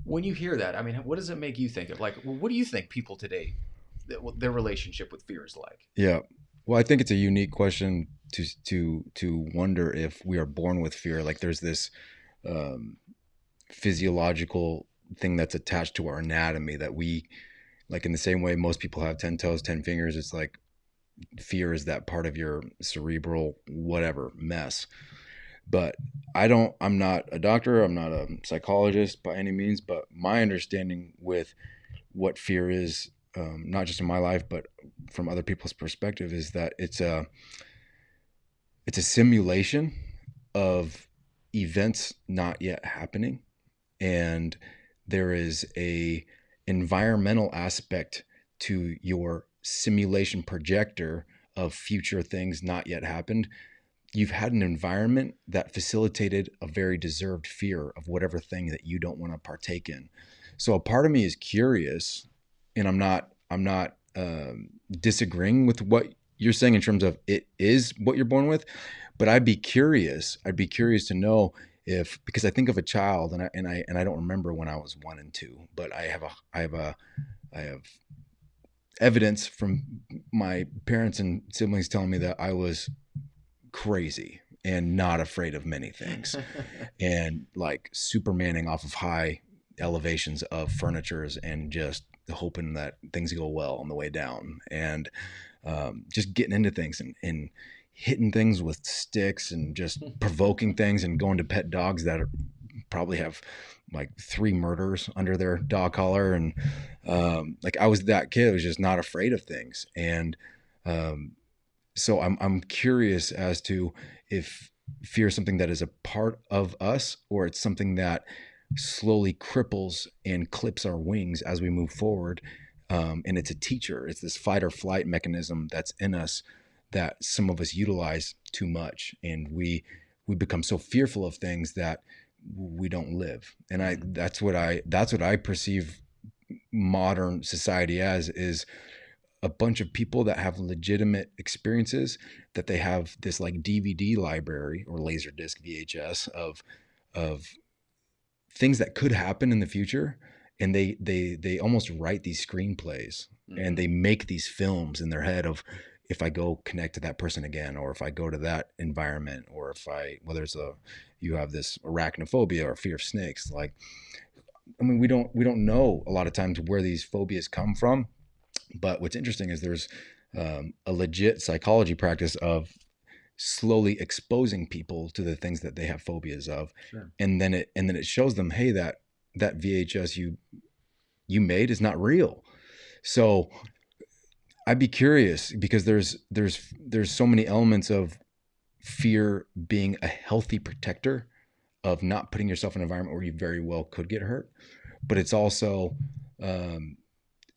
when you hear that, I mean, what does it make you think of? Like, well, what do you think people today, their relationship with fear is like? Yeah. Well, I think it's a unique question to wonder if we are born with fear. Like there's this um, physiological thing that's attached to our anatomy that we like in the same way most people have 10 toes, 10 fingers. It's like fear is that part of your cerebral whatever mess. But I'm not a doctor, I'm not a psychologist by any means, but my understanding with what fear is, not just in my life, but from other people's perspective, is that it's a simulation of events not yet happening, and there is a environmental aspect to your simulation projector of future things not yet happened. You've had an environment that facilitated a very deserved fear of whatever thing that you don't want to partake in. So a part of me is curious, and I'm not disagreeing with what you're saying in terms of it is what you're born with, but I'd be curious. I'd be curious to know if, because I think of a child, and I don't remember when I was 1 and 2, but I have evidence from my parents and siblings telling me that I was crazy and not afraid of many things, and like supermaning off of high elevations of furnitures and just hoping that things go well on the way down, and just getting into things and hitting things with sticks and just provoking things and going to pet dogs that probably have like 3 murders under their dog collar. And like I was that kid who was just not afraid of things. And um, so I'm curious as to if fear is something that is a part of us, or it's something that slowly cripples and clips our wings as we move forward. And it's a teacher. It's this fight or flight mechanism that's in us that some of us utilize too much, and we become so fearful of things that we don't live. And that's what I perceive modern society as, is a bunch of people that have legitimate experiences, that they have this like DVD library or Laserdisc VHS of things that could happen in the future, and they almost write these screenplays, and they make these films in their head of, if I go connect to that person again, or if I go to that environment, or if I, whether it's you have this arachnophobia or fear of snakes. Like, I mean, we don't know a lot of times where these phobias come from. But what's interesting is there's a legit psychology practice of slowly exposing people to the things that they have phobias of. Sure. And then it shows them, hey, that VHS you made is not real. So I'd be curious, because there's so many elements of fear being a healthy protector, of not putting yourself in an environment where you very well could get hurt. But it's also um,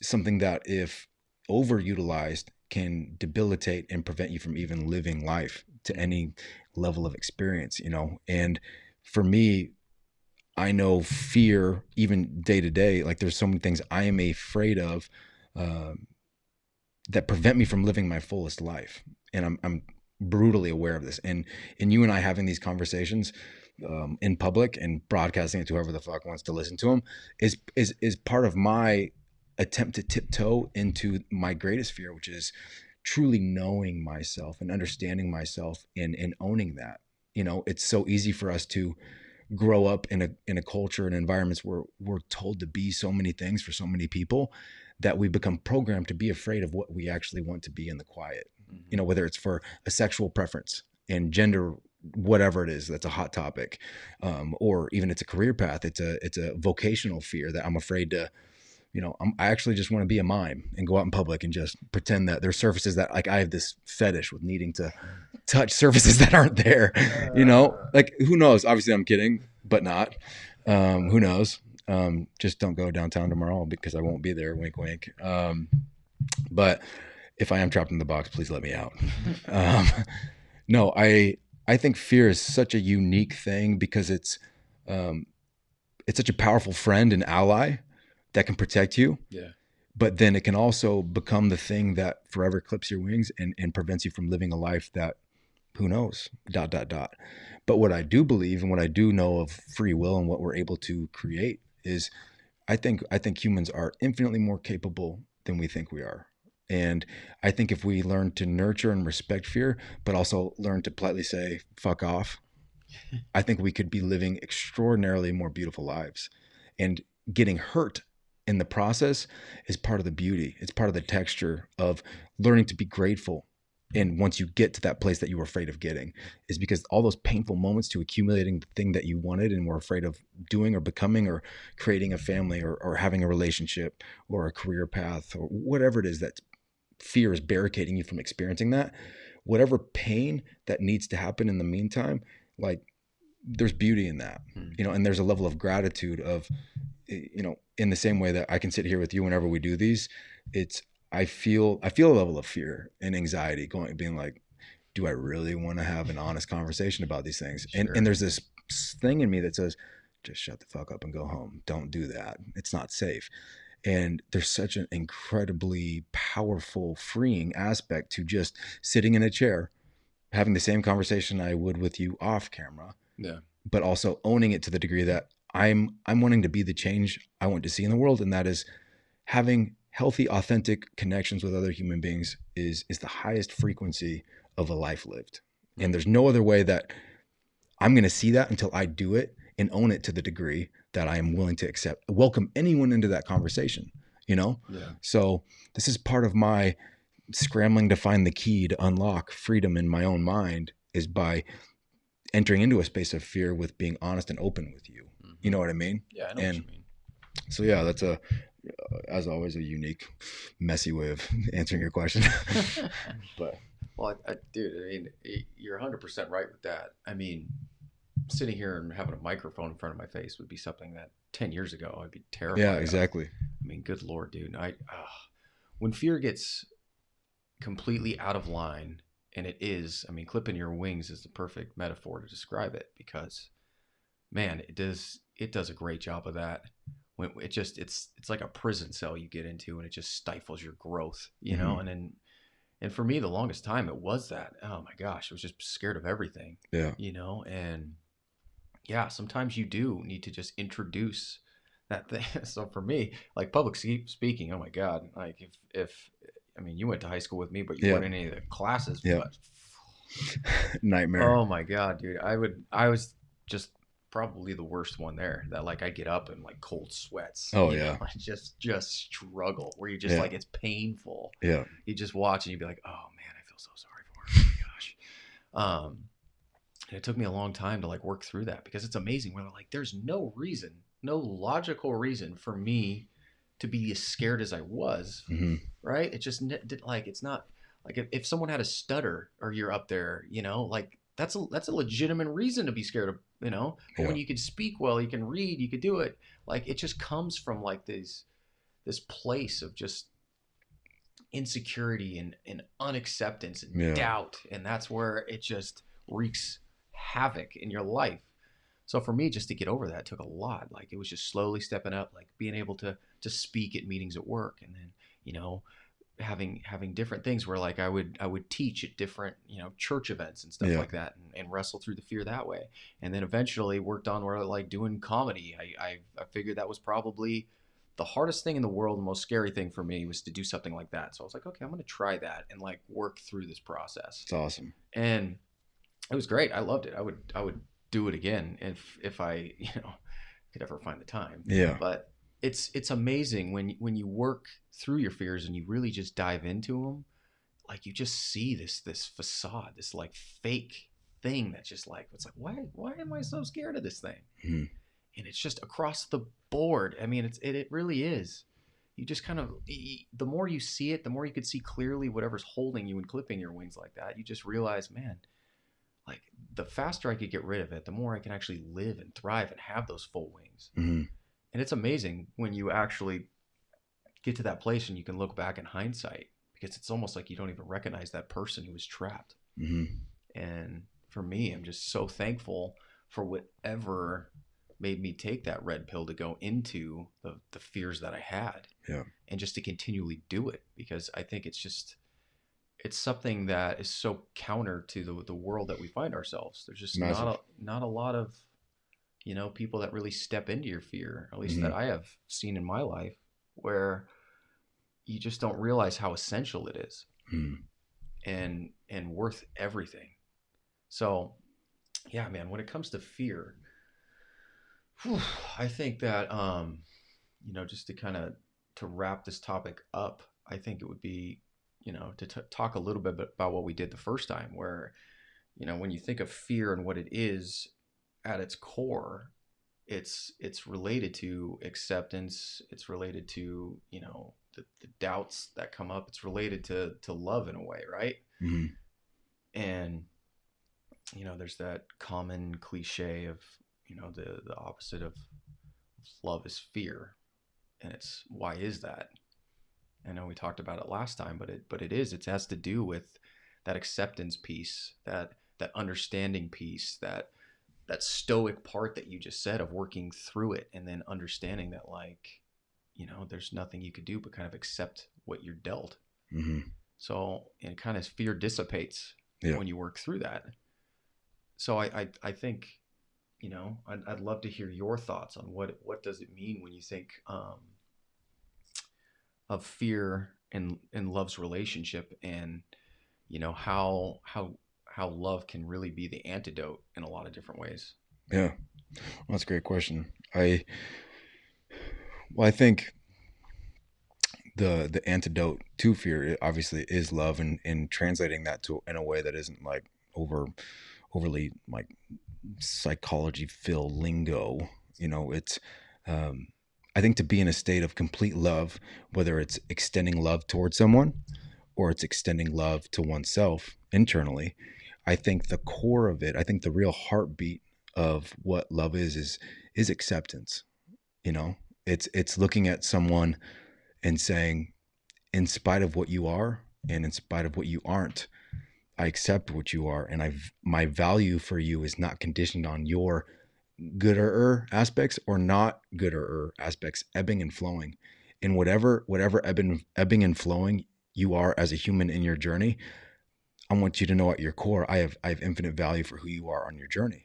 something that, if overutilized, can debilitate and prevent you from even living life to any level of experience, And for me, I know fear, even day to day, like there's so many things I am afraid of, um, that prevent me from living my fullest life. And I'm brutally aware of this. And you and I having these conversations in public and broadcasting it to whoever the fuck wants to listen to them is part of my attempt to tiptoe into my greatest fear, which is truly knowing myself and understanding myself, and owning that. It's so easy for us to grow up in a culture and environments where we're told to be so many things for so many people, that we become programmed to be afraid of what we actually want to be in the quiet. Whether it's for a sexual preference and gender, whatever it is, that's a hot topic, or even it's a career path. It's a vocational fear that I'm afraid to, I actually just want to be a mime and go out in public and just pretend that there's surfaces that, like, I have this fetish with needing to touch surfaces that aren't there, like, who knows? Obviously I'm kidding, but not, who knows? Just don't go downtown tomorrow, because I won't be there. Wink, wink. But if I am trapped in the box, please let me out. No, I think fear is such a unique thing, because Um, it's such a powerful friend and ally that can protect you. Yeah. But then it can also become the thing that forever clips your wings and prevents you from living a life that, who knows, dot, dot, dot. But what I do believe and what I do know of free will and what we're able to create is I think humans are infinitely more capable than we think we are. And I think if we learn to nurture and respect fear, but also learn to politely say, fuck off, I think we could be living extraordinarily more beautiful lives. And getting hurt in the process is part of the beauty. It's part of the texture of learning to be grateful. And once you get to that place that you were afraid of getting, is because all those painful moments to accumulating the thing that you wanted and were afraid of doing or becoming or creating a family or having a relationship or a career path or whatever it is that fear is barricading you from experiencing that, whatever pain that needs to happen in the meantime, like there's beauty in that, and there's a level of gratitude of, in the same way that I can sit here with you whenever we do these, it's, I feel a level of fear and anxiety being like, do I really want to have an honest conversation about these things? Sure. And there's this thing in me that says, just shut the fuck up and go home. Don't do that. It's not safe. And there's such an incredibly powerful, freeing aspect to just sitting in a chair, having the same conversation I would with you off camera, Yeah. but also owning it to the degree that I'm wanting to be the change I want to see in the world, and that is having healthy, authentic connections with other human beings is the highest frequency of a life lived. And there's no other way that I'm going to see that until I do it and own it to the degree that I am willing to welcome anyone into that conversation, Yeah. So this is part of my scrambling to find the key to unlock freedom in my own mind, is by entering into a space of fear with being honest and open with you. You know what I mean? Yeah, I know And what you mean. so, yeah, that's as always, a unique, messy way of answering your question. But Well, dude, I mean, you're 100% right with that. I mean, sitting here and having a microphone in front of my face would be something that 10 years ago I'd be terrified yeah, of. exactly. I mean, good Lord, dude. When fear gets completely out of line, and it is, I mean, clipping your wings is the perfect metaphor to describe it, because man, it does a great job of that. When it's like a prison cell you get into, and it just stifles your growth, Mm-hmm. and for me, the longest time it was that. Oh my gosh, I was just scared of everything, Yeah. and yeah, sometimes you do need to just introduce that thing. So for me, like public speaking, oh my God, like if I mean, you went to high school with me, but you Yeah. weren't in any of the classes, Yeah. but Nightmare. oh my God, dude, I was just probably the worst one there. That like I get up in like cold sweats, Oh yeah. I just struggle where you just Yeah. like it's painful. Yeah. You just watch and you'd be like, oh man, I feel so sorry for her. Oh my gosh. And it took me a long time to like work through that, because it's amazing where like there's no reason, no logical reason for me to be as scared as I was, Mm-hmm. right? It just like it's not like if someone had a stutter or you're up there, like that's a legitimate reason to be scared of, But when Yeah. you can speak well, you can read, you could do it. Like it just comes from like this place of just insecurity and unacceptance and Yeah. doubt, and that's where it just wreaks havoc in your life. So for me, just to get over that took a lot. Like it was just slowly stepping up, like being able to speak at meetings at work, and then having different things where like I would teach at different church events and stuff Yeah. like that, and wrestle through the fear that way. And then eventually worked on where like doing comedy. I figured that was probably the hardest thing in the world. The most scary thing for me was to do something like that. So I was like, okay, I'm going to try that and like work through this process. It's awesome. And it was great. I loved it. I would do it again if I could ever find the time. Yeah. But it's amazing when you work through your fears and you really just dive into them. Like you just see this facade, this like fake thing that's just like, it's like, why am I so scared of this thing? Mm-hmm. And it's just across the board. I mean, it really is. You just kind of, the more you see it, the more you could see clearly whatever's holding you and clipping your wings like that. You just realize, man, like the faster I could get rid of it, the more I can actually live and thrive and have those full wings. Mm-hmm. And it's amazing when you actually get to that place and you can look back in hindsight, because it's almost like you don't even recognize that person who was trapped. Mm-hmm. And for me, I'm just so thankful for whatever made me take that red pill to go into the fears that I had, Yeah. and just to continually do it, because I think it's something that is so counter to the world that we find ourselves. There's just Massive. not a lot of, people that really step into your fear, at least that Hmm. I have seen in my life, where you just don't realize how essential it is, Hmm. and worth everything. So, yeah, man, when it comes to fear, whew, I think that just to kind of to wrap this topic up, I think it would be, to talk a little bit about what we did the first time, where, when you think of fear and what it is at its core, it's related to acceptance. It's related to, the doubts that come up. It's related to love in a way, right? Hmm. And there's that common cliche of, the opposite of love is fear, and it's, why is that? I know we talked about it last time, it has to do with that acceptance piece, that understanding piece, that stoic part that you just said, of working through it and then understanding that, like, there's nothing you could do but kind of accept what you're dealt. Hmm. So, and kind of fear dissipates Yeah. when you work through that. So I think, I'd love to hear your thoughts on what does it mean when you think, of fear and love's relationship, and how love can really be the antidote in a lot of different ways. Yeah. Well, that's a great question. I think the antidote to fear obviously is love, and translating that to in a way that isn't like overly like psychology fill lingo. It's um, I think to be in a state of complete love, whether it's extending love towards someone or it's extending love to oneself internally, I think the core of it, I think the real heartbeat of what love is acceptance. You know, it's looking at someone and saying, in spite of what you are and in spite of what you aren't, I accept what you are, and my value for you is not conditioned on your gooder aspects or not gooder aspects, ebbing and flowing. In whatever ebbing and flowing you are as a human in your journey, I want you to know at your core, I have infinite value for who you are on your journey.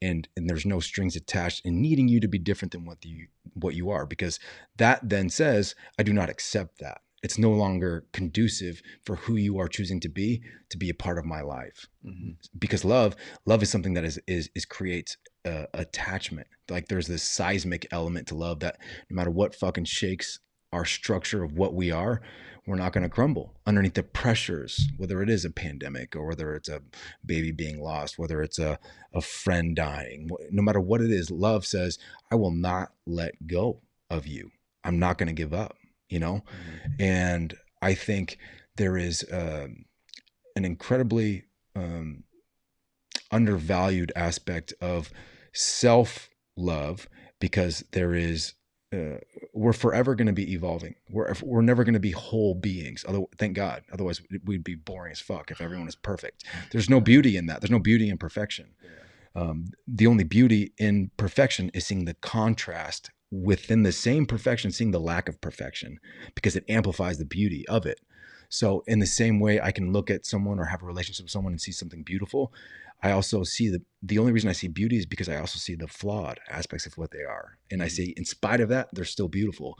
And there's no strings attached in needing you to be different than what you are, because that then says I do not accept that. It's no longer conducive for who you are choosing to be a part of my life. Mm-hmm. Because love is something that is creates attachment. Like there's this seismic element to love that no matter what fucking shakes our structure of what we are, we're not going to crumble underneath the pressures, whether it is a pandemic or whether it's a baby being lost, whether it's a friend dying. No matter what it is, love says, I will not let go of you. I'm not going to give up, you know? Mm-hmm. And I think there is an incredibly undervalued aspect of self love, because there is we're forever going to be evolving. We're never going to be whole beings. Thank God. Otherwise, we'd be boring as fuck if everyone is perfect. There's no beauty in that. There's no beauty in perfection. Yeah. The only beauty in perfection is seeing the contrast within the same perfection, seeing the lack of perfection, because it amplifies the beauty of it. So, in the same way, I can look at someone or have a relationship with someone and see something beautiful. I also see the only reason I see beauty is because I also see the flawed aspects of what they are. And I Mm-hmm. see, in spite of that, they're still beautiful.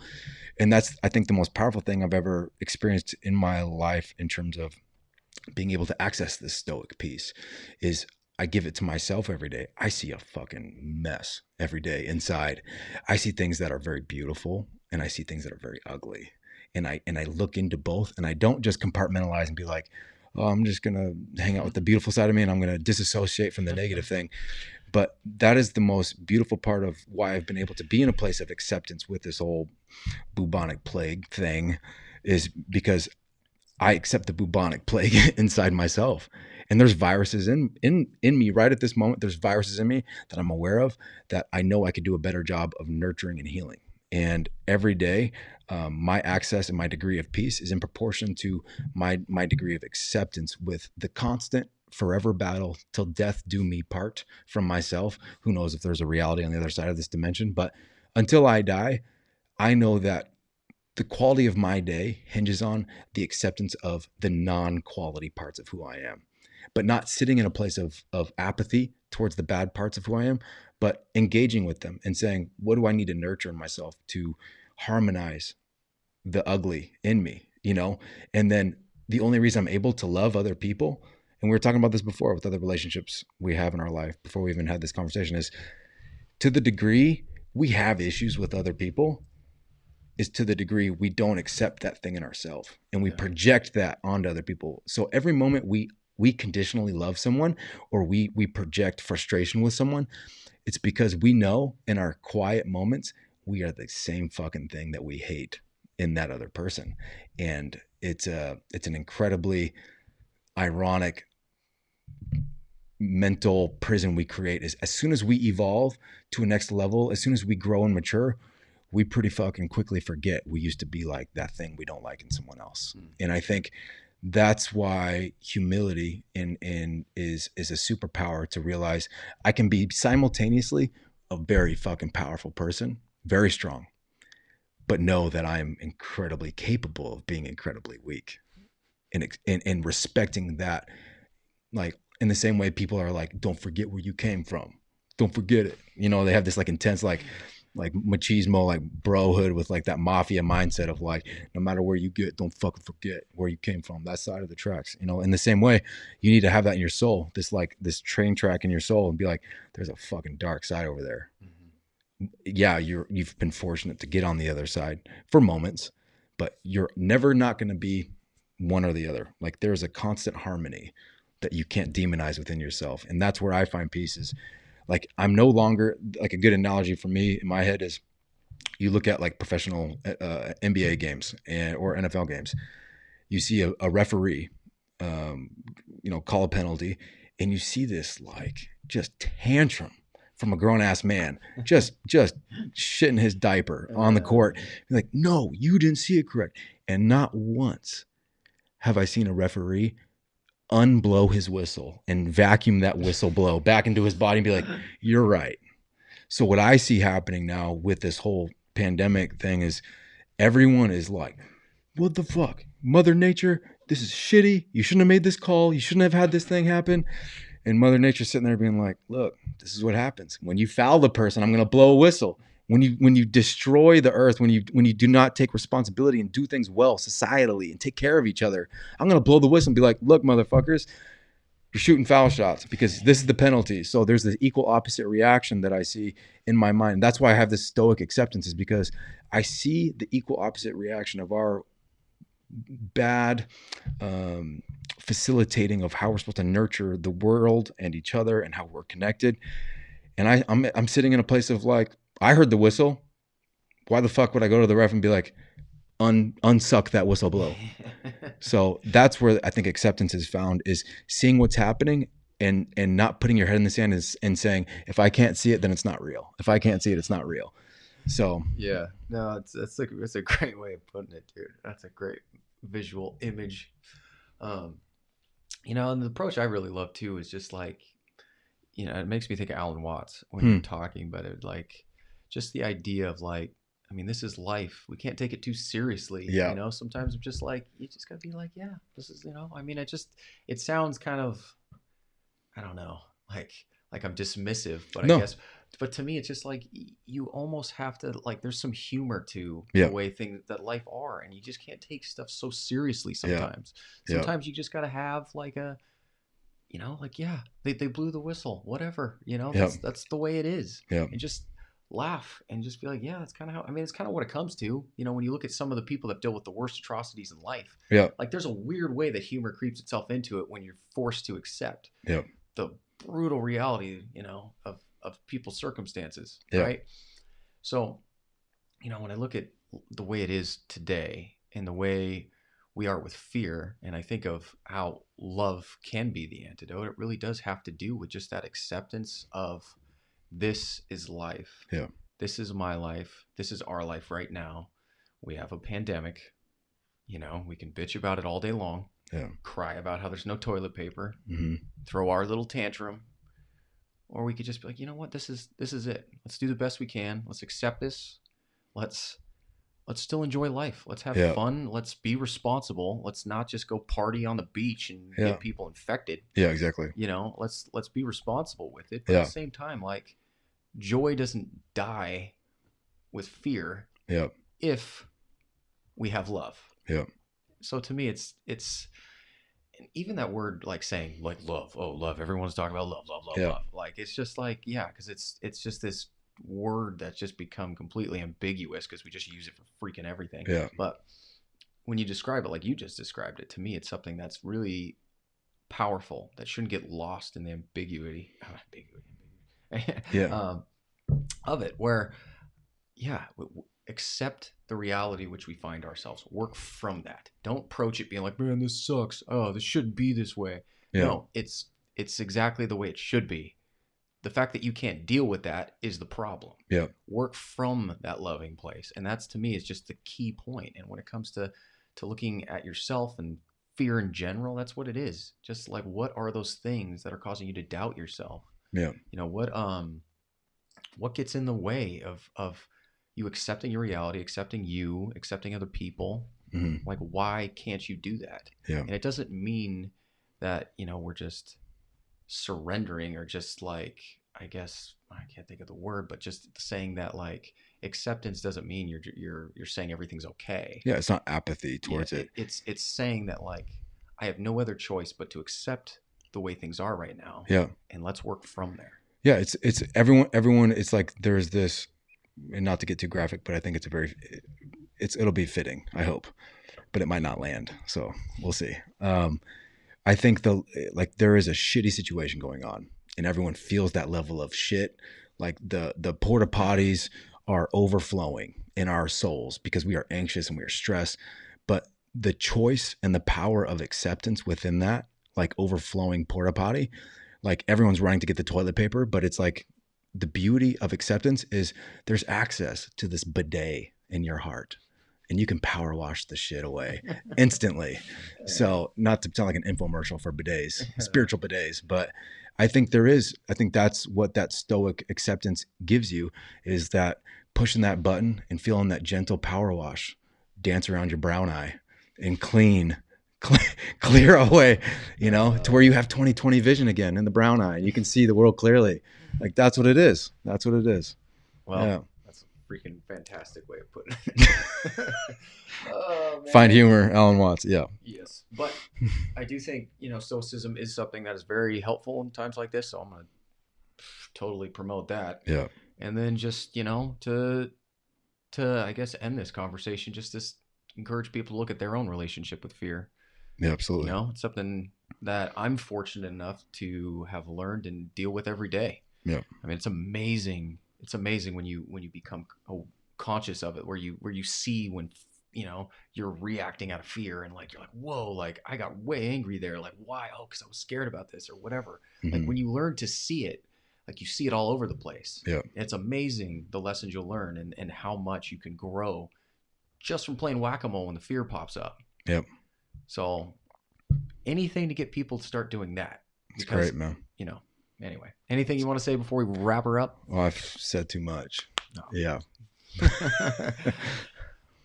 And that's, I think, the most powerful thing I've ever experienced in my life in terms of being able to access this stoic piece is I give it to myself every day. I see a fucking mess every day inside. I see things that are very beautiful and I see things that are very ugly. And I look into both, and I don't just compartmentalize and be like, oh, I'm just gonna hang out with the beautiful side of me and I'm gonna disassociate from the negative thing. But that is the most beautiful part of why I've been able to be in a place of acceptance with this whole bubonic plague thing, is because I accept the bubonic plague inside myself. And there's viruses in me right at this moment. There's viruses in me that I'm aware of that I know I could do a better job of nurturing and healing. And every day, my access and my degree of peace is in proportion to my degree of acceptance with the constant forever battle till death do me part from myself. Who knows if there's a reality on the other side of this dimension, but until I die, I know that the quality of my day hinges on the acceptance of the non-quality parts of who I am, but not sitting in a place of apathy towards the bad parts of who I am, but engaging with them and saying, what do I need to nurture in myself to harmonize the ugly in me, you know? And then the only reason I'm able to love other people, and we were talking about this before with other relationships we have in our life before we even had this conversation, is to the degree we have issues with other people is to the degree we don't accept that thing in ourselves and we project that onto other people. So every moment we conditionally love someone or we project frustration with someone, it's because we know in our quiet moments we are the same fucking thing that we hate in that other person. And it's an incredibly ironic mental prison we create. Is as soon as we evolve to a next level, as soon as we grow and mature, we pretty fucking quickly forget we used to be like that thing we don't like in someone else. And I think that's why humility is a superpower, to realize I can be simultaneously a very fucking powerful person, very strong, but know that I am incredibly capable of being incredibly weak, and respecting that. Like in the same way people are like, don't forget where you came from, don't forget it, you know, they have this like intense like machismo, like brohood, with like that mafia mindset of like, no matter where you get, don't fucking forget where you came from, that side of the tracks, you know. In the same way, you need to have that in your soul, this train track in your soul, and be like, there's a fucking dark side over there. Yeah, you've been fortunate to get on the other side for moments, but you're never not going to be one or the other. Like there's a constant harmony that you can't demonize within yourself. And that's where I find peace is, like, I'm no longer, like, a good analogy for me in my head is, you look at like professional NBA games or NFL games, you see a referee, um, call a penalty, and you see this like just tantrum from a grown ass man, just shitting his diaper on the court. You're like, no, you didn't see it correct. And not once have I seen a referee unblow his whistle and vacuum that whistle blow back into his body and be like, you're right. So what I see happening now with this whole pandemic thing is everyone is like, what the fuck? Mother Nature, this is shitty. You shouldn't have made this call. You shouldn't have had this thing happen. And Mother Nature's sitting there being like, look, this is what happens. When you foul the person, I'm going to blow a whistle. When you destroy the earth, when you do not take responsibility and do things well societally and take care of each other, I'm going to blow the whistle and be like, look, motherfuckers, you're shooting foul shots because this is the penalty. So there's the equal opposite reaction that I see in my mind. That's why I have this stoic acceptance, is because I see the equal opposite reaction of our bad facilitating of how we're supposed to nurture the world and each other and how we're connected. And I'm sitting in a place of like, I heard the whistle. Why the fuck would I go to the ref and be like, unsuck that whistle blow? So that's where I think acceptance is found, is seeing what's happening and not putting your head in the sand and saying, if I can't see it, then it's not real. If I can't see it, it's not real. So yeah, no, that's a great way of putting it, dude. That's a great visual image. And the approach I really love too is just like, it makes me think of Alan Watts when you're talking, but it like just the idea of like, I mean, this is life. We can't take it too seriously. Yeah. Sometimes I'm just like, you just gotta be like, yeah, this is, I mean, it sounds kind of, I don't know, like I'm dismissive, but No. I guess, but to me, it's just like you almost have to, like, there's some humor to Yeah. the way things that life are, and you just can't take stuff so seriously sometimes. Yeah. Sometimes you just gotta have like a, like, yeah, they blew the whistle, whatever, that's the way it is. Yeah. And just laugh and just be like, yeah, that's kind of how, I mean, it's kind of what it comes to, when you look at some of the people that deal with the worst atrocities in life. Yeah. Like there's a weird way that humor creeps itself into it when you're forced to accept the brutal reality, of people's circumstances. Yeah. Right. So, when I look at the way it is today and the way we are with fear, and I think of how love can be the antidote, it really does have to do with just that acceptance of, this is life. Yeah. This is my life. This is our life right now. We have a pandemic. We can bitch about it all day long. Yeah. Cry about how there's no toilet paper. Mm-hmm. Throw our little tantrum. Or we could just be like, you know what? This is it. Let's do the best we can. Let's accept this. Let's still enjoy life. Let's have Yeah. fun. Let's be responsible. Let's not just go party on the beach and Yeah. get people infected. Yeah, exactly. Let's be responsible with it. But Yeah. at the same time, like, joy doesn't die with fear. Yeah. If we have love. Yeah. So to me, it's even that word, like saying like love. Oh, love. Everyone's talking about love, love, love, Yeah. love. Like, it's just like, yeah, because it's just this word that's just become completely ambiguous because we just use it for freaking everything. Yeah. But when you describe it like you just described it, to me, it's something that's really powerful that shouldn't get lost in the ambiguity Yeah. of it, where accept the reality which we find ourselves, work from that. Don't approach it being like, man, this sucks, oh, this shouldn't be this way. Yeah. No, it's exactly the way it should be. The fact that you can't deal with that is the problem. Yeah. Work from that loving place. And that's, to me, is just the key point. And when it comes to looking at yourself and fear in general, that's what it is. Just like, what are those things that are causing you to doubt yourself? Yeah. What gets in the way of you accepting your reality, accepting other people? Mm-hmm. Like, why can't you do that? Yeah. And it doesn't mean that, we're just surrendering, or just like, I guess I can't think of the word, but just saying that, like, acceptance doesn't mean you're saying everything's okay. Yeah, it's not apathy towards it. It's saying that, like, I have no other choice but to accept the way things are right now. Yeah. And let's work from there. Yeah, it's everyone. It's like there's this, and not to get too graphic, but I think it'll be fitting, I hope, but it might not land. So we'll see. I think there is a shitty situation going on, and everyone feels that level of shit. Like the porta potties are overflowing in our souls because we are anxious and we are stressed. But the choice and the power of acceptance within that, like overflowing porta potty, like everyone's running to get the toilet paper, but it's like the beauty of acceptance is there's access to this bidet in your heart. And you can power wash the shit away instantly. So, not to sound like an infomercial for bidets, spiritual bidets, but I think that's what that stoic acceptance gives you, is that pushing that button and feeling that gentle power wash dance around your brown eye and clear away, to where you have 20/20 vision again in the brown eye. You can see the world clearly. Like, that's what it is. That's what it is. Well, yeah. Freaking fantastic way of putting it. Oh, man. Find humor, Alan Watts. Yeah. Yes, but I do think Stoicism is something that is very helpful in times like this. So I'm gonna totally promote that. Yeah. And then just to I guess end this conversation, just to encourage people to look at their own relationship with fear. Yeah, absolutely. It's something that I'm fortunate enough to have learned and deal with every day. Yeah. I mean, it's amazing. It's amazing when you become conscious of it, where you see when you're reacting out of fear, and like you're like, whoa, like I got way angry there, like why? Oh, because I was scared about this or whatever. Mm-hmm. Like when you learn to see it, like you see it all over the place. Yeah, it's amazing the lessons you'll learn and how much you can grow just from playing whack-a-mole when the fear pops up. Yep. So anything to get people to start doing that. It's great, man. Anyway, anything you want to say before we wrap her up? Well, I've said too much. No. Yeah.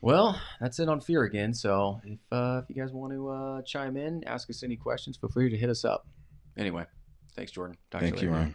Well, that's it on fear again. So if you guys want to chime in, ask us any questions, feel free to hit us up. Anyway, thanks, Jordan. Thank you, Ryan.